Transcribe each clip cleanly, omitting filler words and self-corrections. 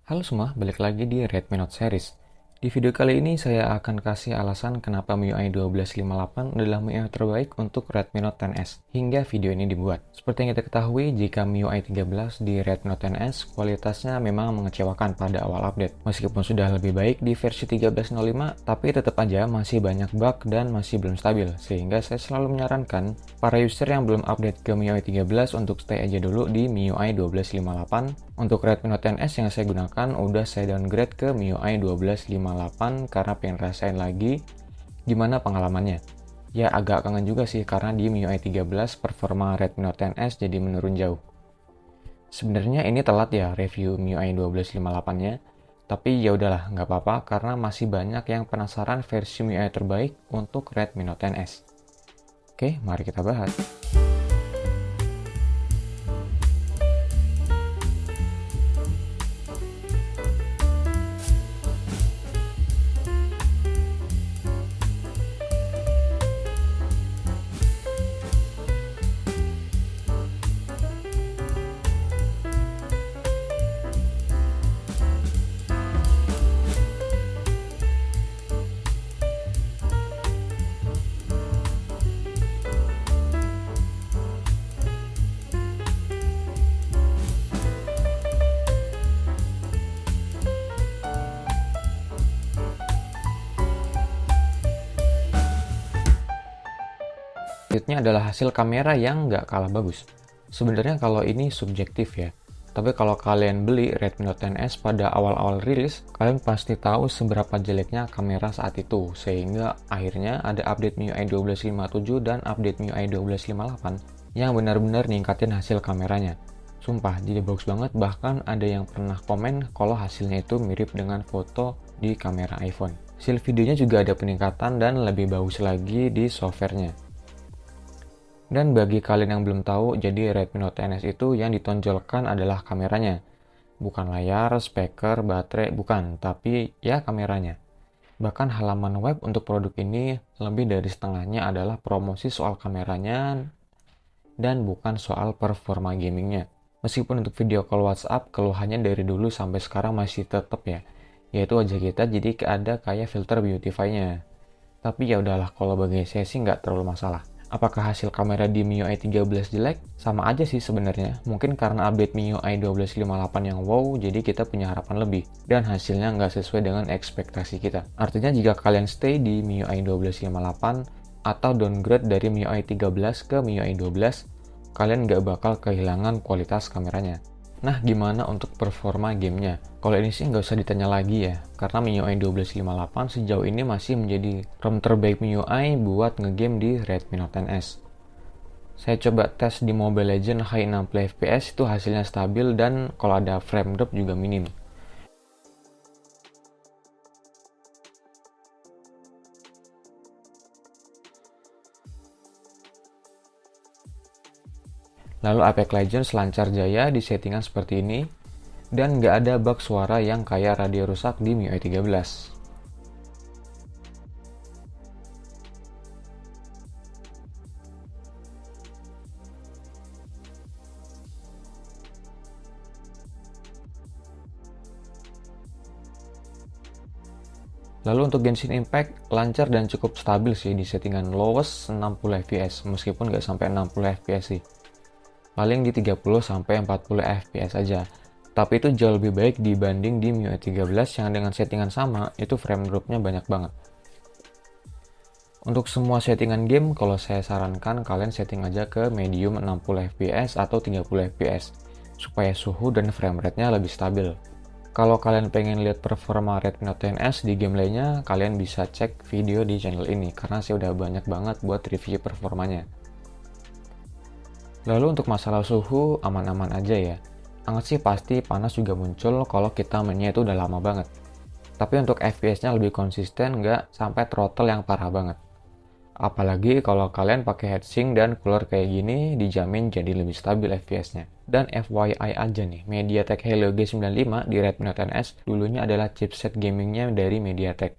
Halo semua, balik lagi di Redmi Note Series. Di video kali ini saya akan kasih alasan kenapa MIUI 1258 adalah MIUI terbaik untuk Redmi Note XS hingga video ini dibuat. Seperti yang kita ketahui, jika MIUI 13 di Redmi Note XS kualitasnya memang mengecewakan pada awal update. Meskipun sudah lebih baik di versi 13.05, tapi tetap aja masih banyak bug dan masih belum stabil, sehingga saya selalu menyarankan para user yang belum update ke MIUI 13 untuk stay aja dulu di MIUI 1258. Untuk Redmi Note XS yang saya gunakan, udah saya downgrade ke MIUI 1258 karena pengen rasain lagi gimana pengalamannya. Ya agak kangen juga sih karena di MIUI 13 performa Redmi Note XS jadi menurun jauh. Sebenarnya ini telat ya review MIUI 1258-nya, tapi ya udahlah nggak apa-apa karena masih banyak yang penasaran versi MIUI terbaik untuk Redmi Note XS. Oke, mari kita bahas. Selanjutnya adalah hasil kamera yang nggak kalah bagus. Sebenarnya kalau ini subjektif ya, tapi kalau kalian beli Redmi Note XS pada awal-awal rilis, kalian pasti tahu seberapa jeleknya kamera saat itu, sehingga akhirnya ada update MIUI 1257 dan update MIUI 1258 yang benar-benar ningkatin hasil kameranya. Sumpah, jadi bagus banget, bahkan ada yang pernah komen kalau hasilnya itu mirip dengan foto di kamera iPhone. Hasil videonya juga ada peningkatan dan lebih bagus lagi di softwarenya. Dan bagi kalian yang belum tahu, jadi Redmi Note XS itu yang ditonjolkan adalah kameranya. Bukan layar, speaker, baterai, bukan, tapi ya kameranya. Bahkan halaman web untuk produk ini lebih dari setengahnya adalah promosi soal kameranya dan bukan soal performa gamingnya. Meskipun untuk video call WhatsApp, keluhannya dari dulu sampai sekarang masih tetap ya, yaitu wajah kita jadi ada kayak filter beautify-nya. Tapi ya udahlah, kalau bagi saya sih nggak terlalu masalah. Apakah hasil kamera di MIUI 13 jelek? Sama aja sih sebenarnya. Mungkin karena update MIUI 1258 yang wow, jadi kita punya harapan lebih. Dan hasilnya nggak sesuai dengan ekspektasi kita. Artinya jika kalian stay di MIUI 1258 atau downgrade dari MIUI 13 ke MIUI 12, kalian nggak bakal kehilangan kualitas kameranya. Nah, gimana untuk performa gamenya? Kalau ini sih nggak usah ditanya lagi ya, karena MIUI 1258 sejauh ini masih menjadi ROM terbaik MIUI buat ngegame di Redmi Note XS. Saya coba tes di Mobile Legends high 60 fps itu hasilnya stabil dan kalau ada frame drop juga minim. Lalu Apex Legends lancar jaya di settingan seperti ini, dan nggak ada bug suara yang kayak radio rusak di MIUI 13. Lalu untuk Genshin Impact lancar dan cukup stabil sih di settingan lowest 60 fps, meskipun nggak sampai 60 fps sih. Paling di 30 sampai 40 fps aja. Tapi itu jauh lebih baik dibanding di MIUI 13 yang dengan settingan sama, itu frame dropnya banyak banget. Untuk semua settingan game, kalau saya sarankan kalian setting aja ke medium 60 fps atau 30 fps, supaya suhu dan frame rate-nya lebih stabil. Kalau kalian pengen lihat performa Redmi Note XS di game lainnya, kalian bisa cek video di channel ini, karena saya udah banyak banget buat review performanya. Lalu untuk masalah suhu, aman-aman aja ya. Anget sih pasti panas juga muncul kalau kita mainnya itu udah lama banget. Tapi untuk FPS-nya lebih konsisten, nggak sampai throttle yang parah banget. Apalagi kalau kalian pakai heatsink dan cooler kayak gini, dijamin jadi lebih stabil FPS-nya. Dan FYI aja nih, MediaTek Helio G95 di Redmi Note XS dulunya adalah chipset gamingnya dari MediaTek,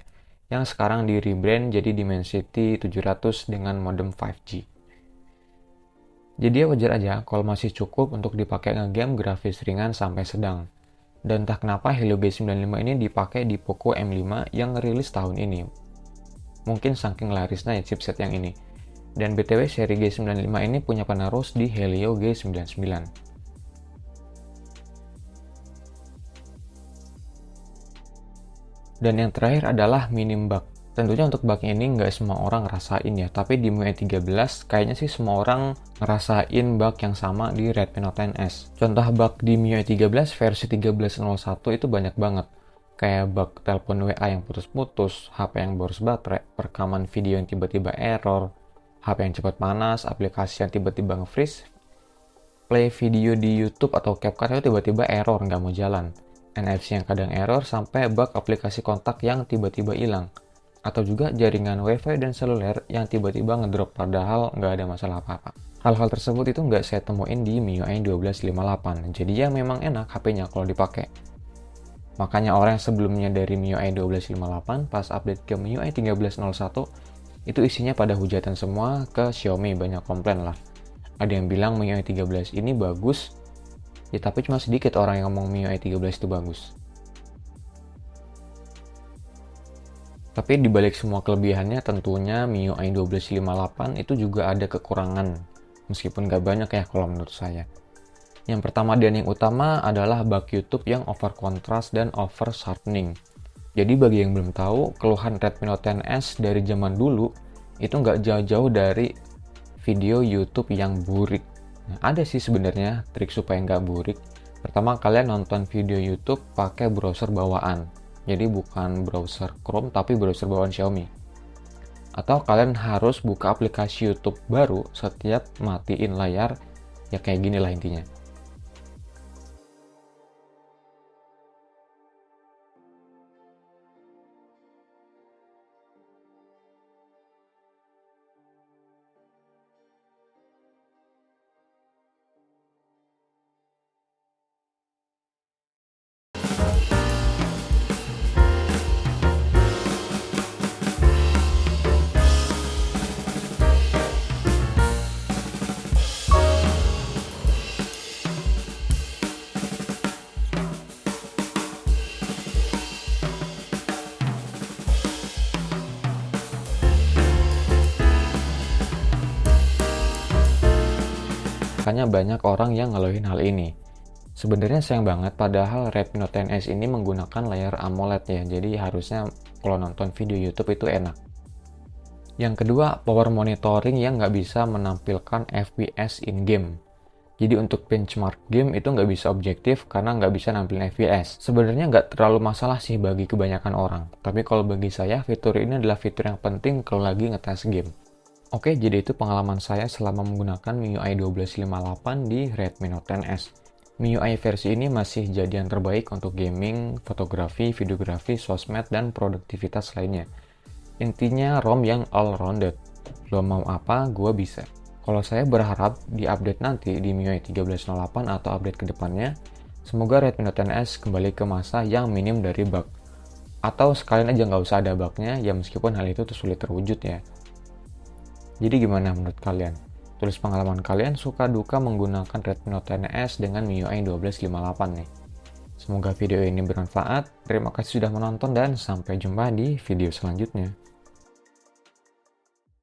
yang sekarang di rebrand jadi Dimensity 700 dengan modem 5G. Jadi ya wajar aja kalau masih cukup untuk dipakai ngegame grafis ringan sampai sedang. Dan entah kenapa Helio G95 ini dipakai di Poco M5 yang rilis tahun ini. Mungkin saking larisnya ya chipset yang ini. Dan BTW seri G95 ini punya penerus di Helio G99. Dan yang terakhir adalah minim bug. Tentunya untuk bug ini nggak semua orang ngerasain ya, tapi di MIUI 13 kayaknya sih semua orang ngerasain bug yang sama di Redmi Note 10S. Contoh bug di MIUI 13 versi 13.01 itu banyak banget. Kayak bug telepon WA yang putus-putus, HP yang boros baterai, rekaman video yang tiba-tiba error, HP yang cepat panas, aplikasi yang tiba-tiba nge-freeze, play video di YouTube atau CapCut itu tiba-tiba error nggak mau jalan, NFC yang kadang error, sampai bug aplikasi kontak yang tiba-tiba hilang. Atau juga jaringan WiFi dan seluler yang tiba-tiba ngedrop padahal nggak ada masalah apa-apa. Hal-hal tersebut itu nggak saya temuin di MIUI 12.58, jadi ya memang enak HP-nya kalau dipakai. Makanya orang yang sebelumnya dari MIUI 12.58 pas update ke MIUI 13.01 itu isinya pada hujatan semua ke Xiaomi, banyak komplain lah. Ada yang bilang MIUI 13 ini bagus, ya tapi cuma sedikit orang yang ngomong MIUI 13 itu bagus. Tapi dibalik semua kelebihannya tentunya MIUI 12.58 itu juga ada kekurangan, meskipun gak banyak ya kalau menurut saya. Yang pertama dan yang utama adalah bug YouTube yang over contrast dan over sharpening. Jadi bagi yang belum tahu, keluhan Redmi Note 10S dari zaman dulu itu nggak jauh-jauh dari video YouTube yang burik. Nah, ada sih sebenarnya trik supaya nggak burik. Pertama, kalian nonton video YouTube pakai browser bawaan. Jadi bukan browser Chrome tapi browser bawaan Xiaomi. Atau kalian harus buka aplikasi YouTube baru setiap matiin layar, ya kayak gini lah intinya. Makanya banyak orang yang ngeluhin hal ini. Sebenarnya sayang banget, padahal Redmi Note 10S ini menggunakan layar AMOLED ya, jadi harusnya kalau nonton video YouTube itu enak. Yang kedua, power monitoring yang nggak bisa menampilkan FPS in-game. Jadi untuk benchmark game itu nggak bisa objektif karena nggak bisa nampilin FPS. Sebenarnya nggak terlalu masalah sih bagi kebanyakan orang, tapi kalau bagi saya fitur ini adalah fitur yang penting kalau lagi ngetes game. Oke, jadi itu pengalaman saya selama menggunakan MIUI 12.58 di Redmi Note 10S. MIUI versi ini masih jadi yang terbaik untuk gaming, fotografi, videografi, sosmed, dan produktivitas lainnya. Intinya ROM yang all-rounded. Lo mau apa, gua bisa. Kalau saya berharap di update nanti di MIUI 13.08 atau update kedepannya, semoga Redmi Note 10S kembali ke masa yang minim dari bug. Atau sekalian aja nggak usah ada bugnya, ya meskipun hal itu sulit terwujud ya. Jadi gimana menurut kalian? Tulis pengalaman kalian suka duka menggunakan Redmi Note 10S dengan MIUI 12.58 nih. Semoga video ini bermanfaat. Terima kasih sudah menonton dan sampai jumpa di video selanjutnya.